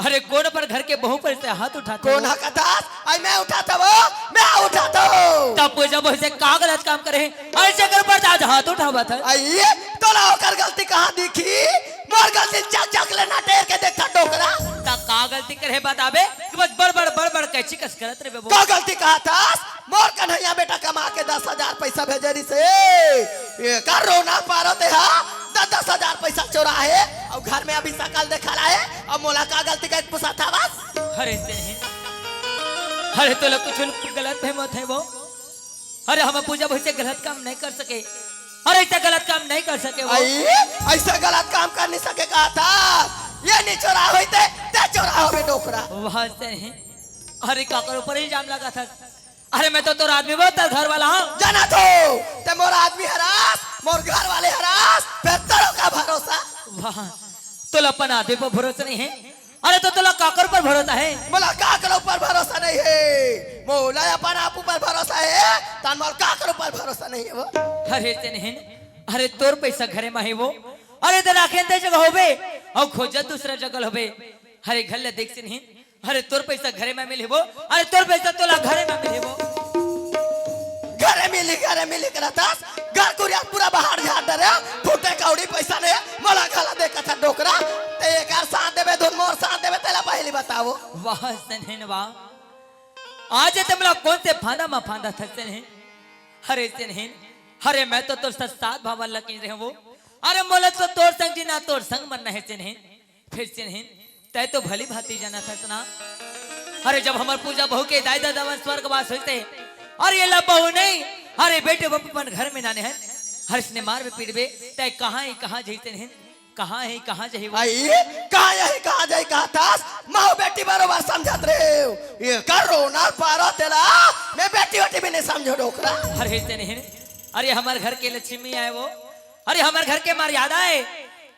अरे कौन पर घर के बहू पर से हाथ उठाते कौन हो? हकदास आई मैं उठाता वो मैं उठाता हूं तब जब ऐसे का गलत काम करे ऐसे कर पर आज हाथ उठावा था आई तोला होकर गलती कहाँ दिखी मोर गलती चक चक लेना टेर के देखता डोकरा ता का गलती करे बताबे कि बस बड़ कैची कस करत रे बेबो का गलती कहा था मोर कन्हैया बेटा कमा के 10,000 पैसा भेजरी से ये कर रोना पारो ते हा 10,000 पैसा चोरा है और घर में अभी सकल देखा है अब मोला का गलती का पूछा था बस अरे तेरे अरे तो लोग कुछ गलत है मत है वो अरे हम पूजा वैसे गलत काम नहीं कर सके अरे ऐसा गलत काम नहीं कर सके वो आई ऐसा गलत काम कर नहीं सके कहा था ये नहीं चोरा हुई ते चोरा हो बे डोकरा वहां से नहीं अरे काकर ऊपर इल्जाम लगा था अरे मैं तो तोर आदमी बहुत घर वाला हूँ जाना तो ते मोर आदमी हरास मोर घर वाले हरास फिर तोरो का भरोसा वाह तो अपन आदमी पर भरोसा नहीं है अरे तो तुला काकर पर भरोसा है मोला काकर ऊपर भरोसा नहीं है मोला अपन आप ऊपर भरोसा है तन मोर काकर ऊपर भरोसा नहीं है वो अरे ते नहीं अरे तोर पैसा घरे में है वो अरे तो राखे ते जगह होबे और खोजा दूसरा जगह होबे अरे घर ले देख से नहीं अरे तोर पैसा घरे में मिले वो अरे तोर पैसा तोला घरे में मिले वो घरे मिली करता घर कुरिया पूरा बाहर झाड़ दे रे फूटे कौड़ी पैसा ने मोला गला देखा था डोकरा ते एक आर साथ देबे धुन मोर साथ देबे तेला पहली बताओ वाह सनहन वाह आज तुमला कौन से फांदा में फांदा था सनहन अरे सनहन अरे मैं तो तोर साथ भावा लकी रहे वो अरे मोला तो तोर संग जी ना तोर संग मरना है सनहन फिर सनहन तय तो भली भांति जाना था सना अरे जब हमार पूजा बहू के दादा दादा स्वर्गवास होते और ये ला बहू नहीं अरे बेटे बपन घर में नाने हैं हर इसने मार में पीड़बे तय कहाँ जैसे हैं कहाँ जाए भाई कहाँ जाए कहा था माँ बेटी बरोबर समझत रहे ये करो ना पारो तेला मैं बेटी भी नहीं समझो डोकरा अरे से नहीं अरे हमारे घर के लक्ष्मी आए वो अरे हमारे घर के मर्यादा है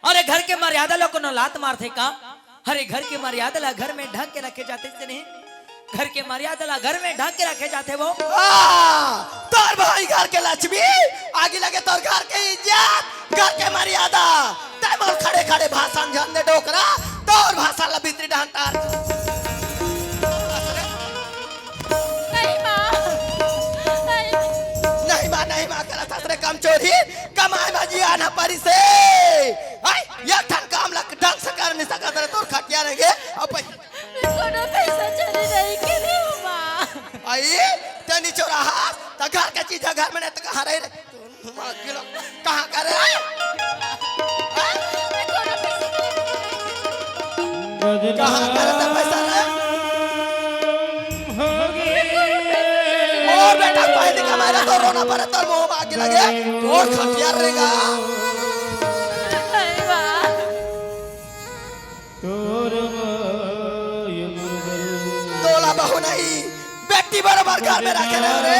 अरे घर के मर्यादा लोग को लात मारते का अरे घर की मर्यादा ला घर में ढक के रखे जाते से नहीं घर के मर्यादा ला घर में ढक के रखे जाते वो तोर भाई घर के लक्ष्मी आगे लगे तोर घर के इज्जत घर के मर्यादा तैमोर खड़े खड़े भाषण जान दे डोकरा तोर भाषा ला भीतरी डांटार नहीं माँ करा था कम चोरी कमाए बाजी आना परी से आई ये ठन काम लग ढंग से कर नहीं सका तेरे तोर खटिया रहेंगे अब कोनो पैसा चोरी नहीं करी माँ आई तनी चोरा हाथ तो घर के चीज घर में नहीं तो कहाँ रहे कहाँ करे कहाँ करता पैसा रे होगी और बेटा भाई दिखा मेरा तो रोना पड़े तो मुंह में आग लगे और खटिया रहेगा तोर माय मुरगल तोला बहू नहीं बेटी बराबर घर में रखे रहे रे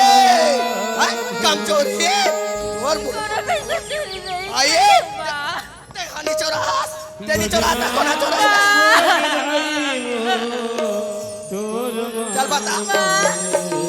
हैं? कमजोरी और आइए तेहानी चोरा तेरी चोरा था कोना चोरा चल बता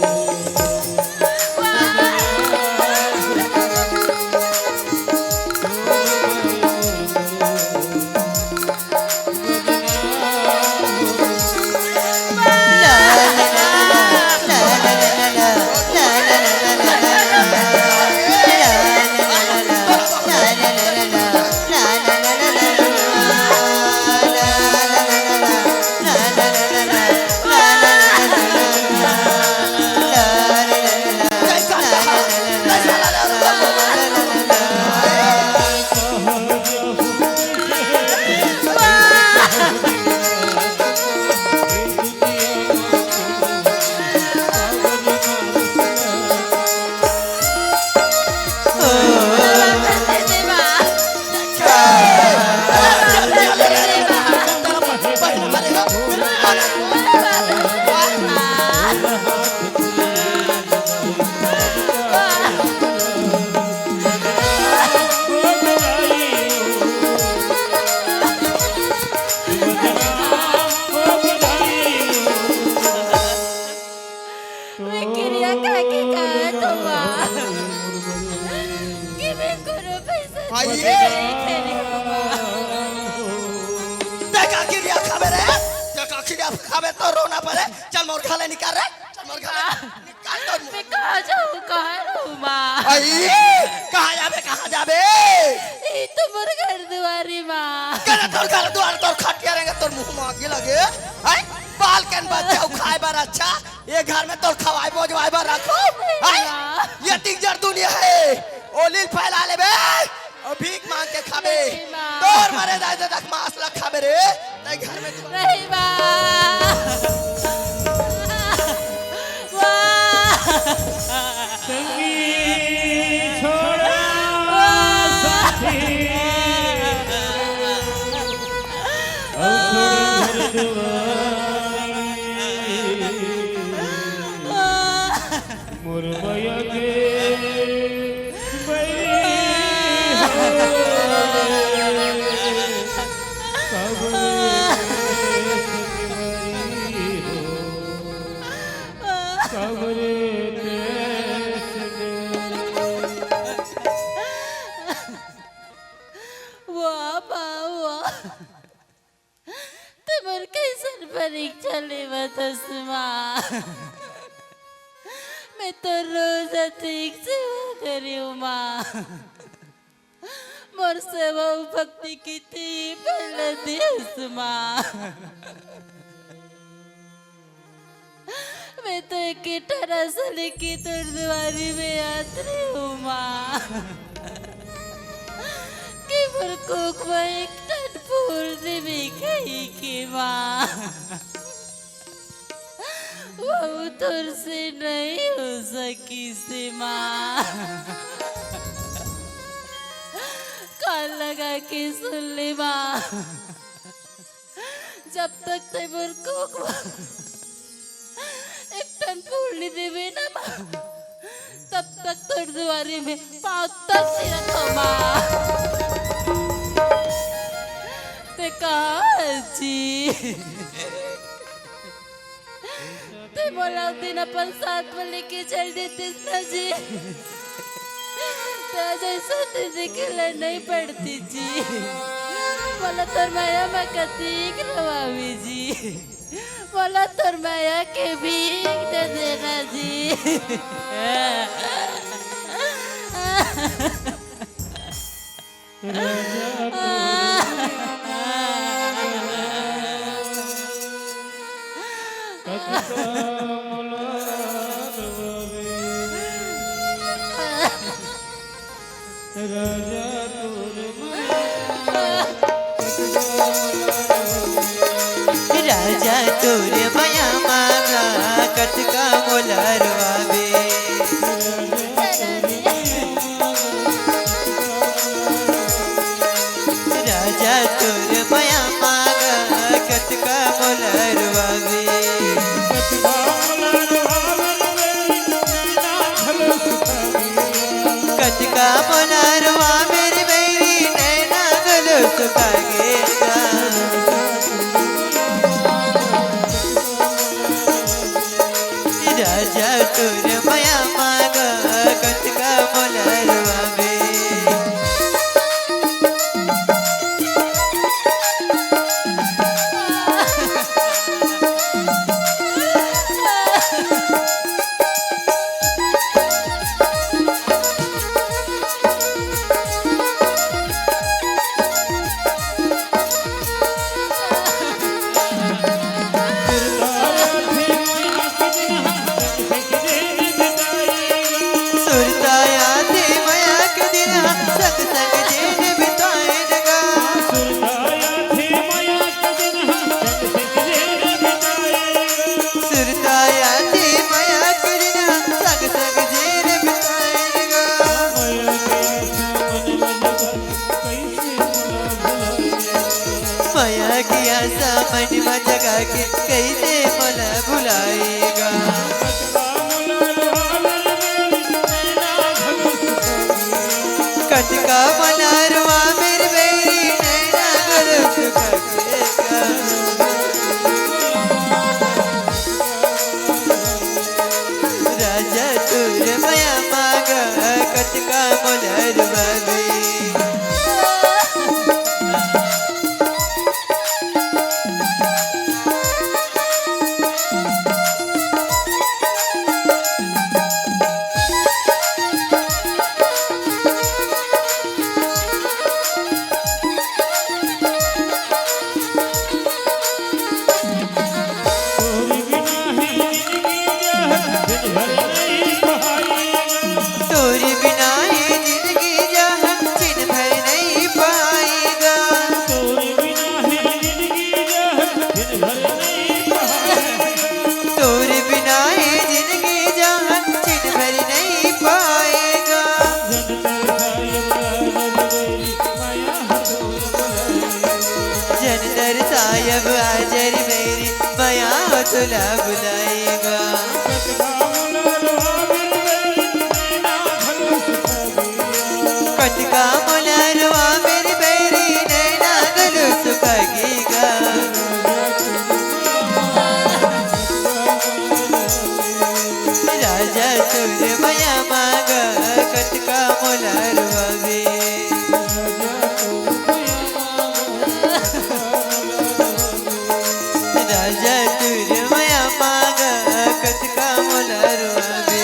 आइए देखा खिरिया खावे रे देखा खिरिया खावे तो रोना पड़े चल मोर खाले निकाल रे चल मोर खाले निकाल तो मैं कहाँ जाऊँ कहाँ रहूँ माँ आइए कहाँ जाबे ये तो मोर घर दुआरी माँ करे तोर घर द्वार तोर खटिया रहेगा तोर मुंह में आगे लगे हैं बाल केन बच्चा खाए बार अच्छा ये घर में तोर खवाए बोझवाए बार रखो हैं ये टिकजर दुनिया है ओलिल फैला ले बे और भीख मांग के खाबे तोर मरे जाए तो तक मांस ला खाबे रे नहीं घर में नहीं संगी छोड़ा साथी और छोड़ घर दुआरी मुरमया के परीक्षा लेवा तस्मा मैं तो रोज ठीक सेवा करी माँ मोर सेवा भक्ति की थी पहले दिवस माँ मैं तो एक 18 साल की तुरदुआरी में यात्री हूँ माँ कि मोर कोक में एक टन फूल देवी कही की माँ वो तुर से नहीं हो सकी से माँ कान लगा के सुन ले माँ जब तक ते मोर कोक एक टन फूल नहीं देवे ना माँ तब तक तुरदुआरी में पाँव तक नहीं रखो माँ ते कहाँ जी ते बोला दिन अपन साथ में लेके चल देते ना जी तो जैसा निकल नहीं पड़ती जी बोला तोर माया मैं कतीक रवावी जी बोला तोर माया के भी दे देना जी राजा तोर मया मांगा कटका मोलरवावे राजा तोर मया मांगा कटका मोलरवावे कटका मोलरवा मेरी बैरी नैना गलो सुखागेगा राजा तोर मया मांगा कटका मोलरवावे सुरताया थी मया के दिन संग संग जेन बिताएगा सुरताया थी मया के दिन संग संग जेन बिताएगा मया किया सामन में जगा के कैसे मला भुलाएगा कटका मनारवा मेरी बेरी नैना गलो सुखागेगा राजा तोर मया मांगा कटका मोलरवावे तोर बिना ही जिंदगी जहाँ दिन भर नहीं पाएगा तोर बिना ही जिंदगी जहाँ दिन भर नहीं पाएगा जनदर सायब आजर मेरी मया तुला बुलाएगा कटका मोलरवा मेरी बेरी नैना गलो सुखागेगा राजा तोर मया मांगा कटका मोलरवावे राजा तोर मया मांगा कटका मोलरवावे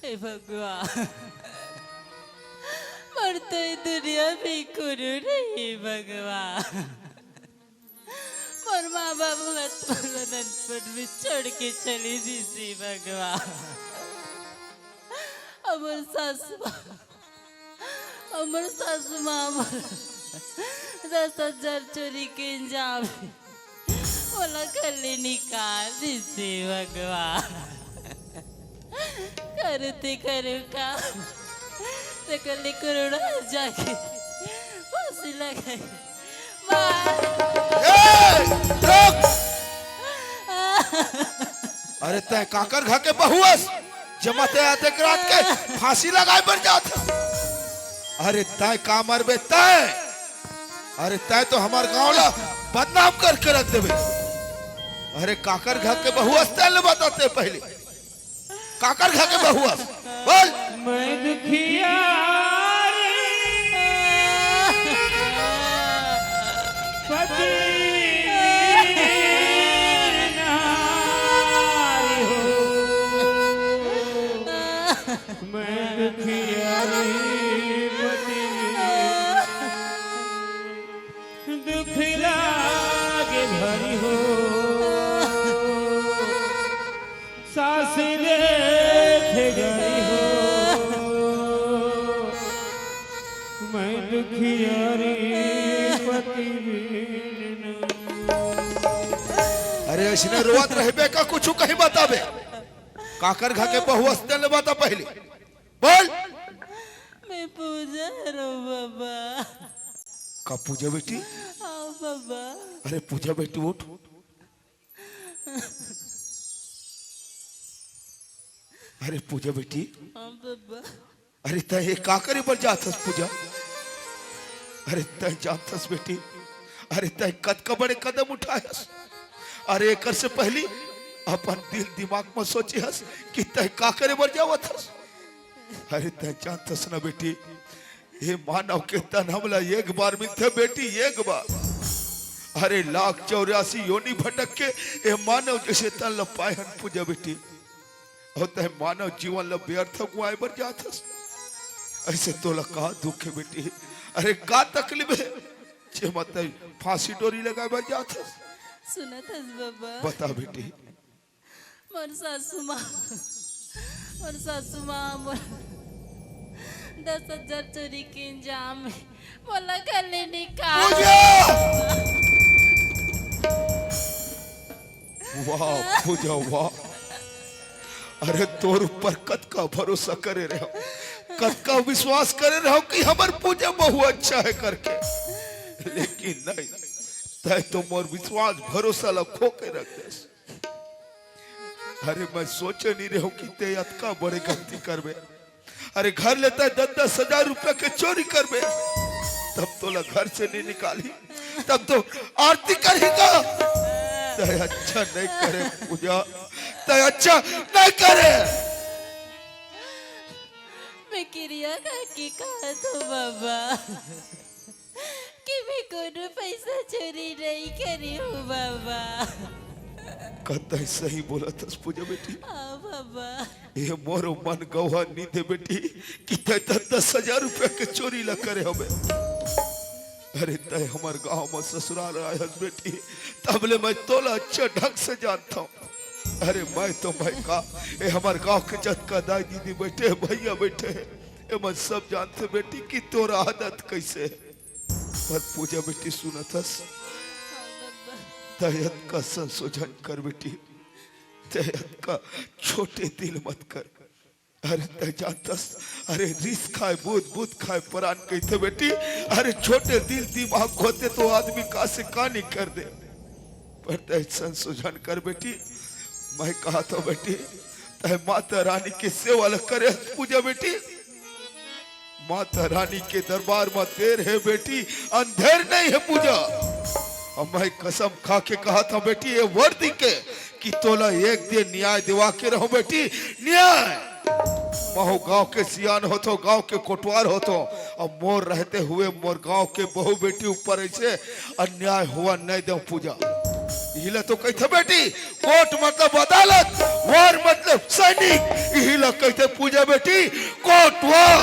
हे भगवान मरते ही दुनिया में करो नहीं भगवान और माँ बाप ननपट में छोड़ के चली दी सी भगवान अमर सासू माँ 10,000 चोरी के इंजाम बोला कली निकाल दी सी भगवान करते करू का तो कली करोड़ा जाके फांसी लगाई रुक! अरे तय काकर घर के बहुअस जमाते आते रात के फांसी लगाए पर जाता अरे तय का मरबे तय अरे तय तो हमार गांव ला बदनाम करके रख देवे अरे काकर घर के बहुअस तय ले बताते पहले काकर घर के बहुअस बोल मैं दुखिया पति नारी हो मैं दुखिया पति दुखला मैं दुखियारी पति बिन अरे इसने रोवत रहबे का कुछ कहीं बताबे काकर घा के बहु हस्ते ले बता पहले बोल मैं पूजा रो बाबा। का पूजा बेटी हाँ बाबा। अरे पूजा बेटी उठ अरे पूजा बेटी हाँ बाबा। अरे तय ये का करे पर जाथस पूजा अरे तय जाथस बेटी अरे तय कद का बड़े कदम उठायस अरे एकर से पहली अपन दिल दिमाग में सोची हस कि तय का करे बर जावत हस अरे तय जानतस ना बेटी ये मानव के तन हमला एक बार मिलते बेटी एक बार अरे 1,84 योनि भटक के ये मानव जैसे तन ल पायन पूजा बेटी और तय मानव जीवन ल व्यर्थ गुआए बर जाथस ऐसे तोला का दुख है बेटी अरे का तकलीफ है जे मत फांसी डोरी लगाए बर जाथस सुनत हस बाबा। बता बेटी मोर सासू माँ मोर 10,000 चोरी के इंजाम में बोला घर ले निकाल। वाह पूजा वाह अरे तोर ऊपर कद का भरोसा करे रहो कद का विश्वास करे रहो कि हमार पूजा बहु अच्छा है करके लेकिन नहीं तय तो मोर विश्वास भरोसा ला खो के रख दे अरे मैं सोचे नहीं रहो कि ते अतका बड़े गलती करबे अरे घर लेता है 10-10 हजार रुपया के चोरी करबे तब तो ला घर से नहीं निकाली तब तो आरती करेगा तय अच्छा नहीं करे पूजा तय अच्छा नहीं करे मैं क्रिया काकी कहा तो बाबा कि मैं कोनो पैसा चोरी नहीं करी हूँ बाबा। कतई सही बोला था पूजा बेटी हाँ बाबा। ये मोरो मन गवा नहीं दे बेटी कि तय 10,000 रुपया के चोरी ला करे हमें अरे तय हमार गांव में ससुराल आया बेटी तबले मैं तोला अच्छा ढंग से जानता हूँ अरे मैं का ये हमार गांव के जतका दाई दीदी बैठे भैया बैठे ये मैं सब जानते बेटी कि तोरा आदत कैसे है पर पूजा बेटी सुनतस तयत का संशोधन कर बेटी तयत का छोटे दिल मत कर अरे तय जानतस अरे रिस खाए बुध खाए प्राण कहते बेटी अरे छोटे दिल दिमाग होते तो आदमी का से कहानी कर दे पर तय संशोधन कर बेटी मैं कहा था बेटी तय माता रानी के सेवा करे पूजा बेटी माता रानी के दरबार में देर है बेटी अंधेर नहीं है पूजा और मैं कसम खा के कहा था बेटी ये वर्दी के कि तोला एक दिन न्याय दिवा के रहो बेटी न्याय महो गांव के सियान हो तो गांव के कोटवार हो तो और मोर रहते हुए मोर गांव के बहु बेटी ऊपर ऐसे अन्याय हुआ नहीं दो पूजा हिला तो कहते बेटी कोर्ट मतलब अदालत वार मतलब सैनिक हिला कहते पूजा बेटी कोर्ट वार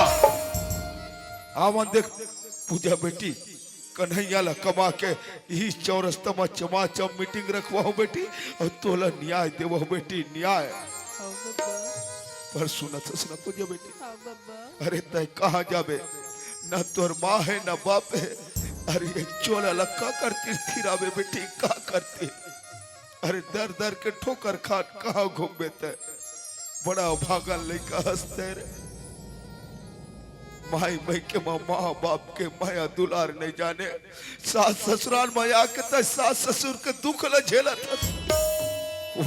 आवन देख पूजा बेटी कन्हैया ला कमा के यही चौरस्ता में चमाचम मीटिंग रखवाओ बेटी और तोला न्याय देवो बेटी न्याय पर सुनत सुना पूजा बेटी अरे तय कहाँ जाबे न तोर माँ है न बाप है अरे ये चोला लक्का करती थिरावे बेटी का करती अरे दर दर के ठोकर खाट कहाँ घूमे तय बड़ा भागन लेकर हंसते रे माई मई के माँ बाप के माया दुलार नहीं जाने सास ससुराल में आके तय सास ससुर के दुख ल झेला था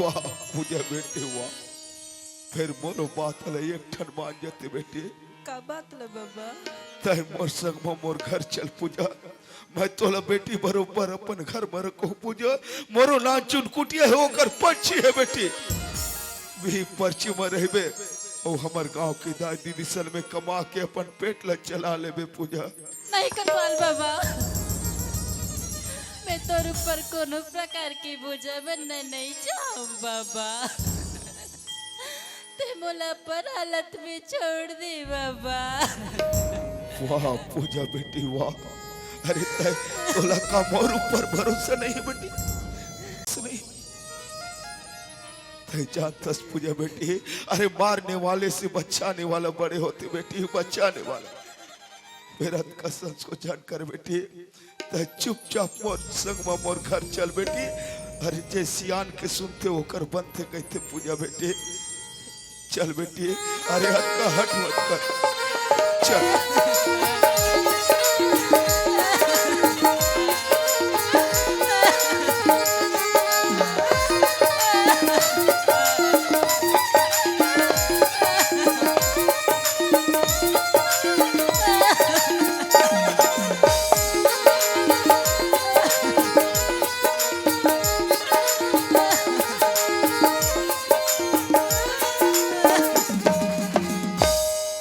वाह पूजा बेटी वाह फिर मोरो बात ले एक ठन मान जाते बेटी का बात ले बाबा तय मोर संग में मोर घर चल पूजा मैं तोला बेटी बरोबर अपन घर में रखो पूजा मोरो ना चुनकुटिया है ओकर पर्ची है बेटी भी पर्ची में रहबे ओ हमार गांव की दादी दिसल में कमा के अपन पेट ला चला लेबे पूजा नहीं कटवाल बाबा मैं तोर ऊपर कोनो प्रकार की बोझा बनना नहीं चाहूँ बाबा ते मोला पर हालत में छोड़ दे बाबा। वाह पूजा बेटी वाह अरे तय तोला का मोर ऊपर भरोसा नहीं है बेटी नहीं तय जानतस पूजा बेटी अरे मारने वाले से बचाने वाला बड़े होते बेटी बचाने वाला मेरा कसम को जानकर बेटी तो चुपचाप मोर संग में मोर घर चल बेटी। अरे जे सियान के सुनते होकर बनते कहते पूजा बेटी। चल बेटी, अरे हट मत कर, चल।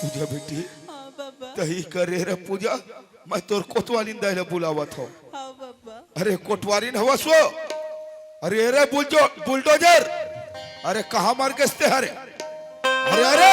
पूजा बेटी तही करे रे पूजा, मैं तोर कोतवाली दाइले बुलावत हूँ। अरे कोतवाली हवा सो, अरे रे बुलडोजर, अरे कहाँ मार के हरे, अरे अरे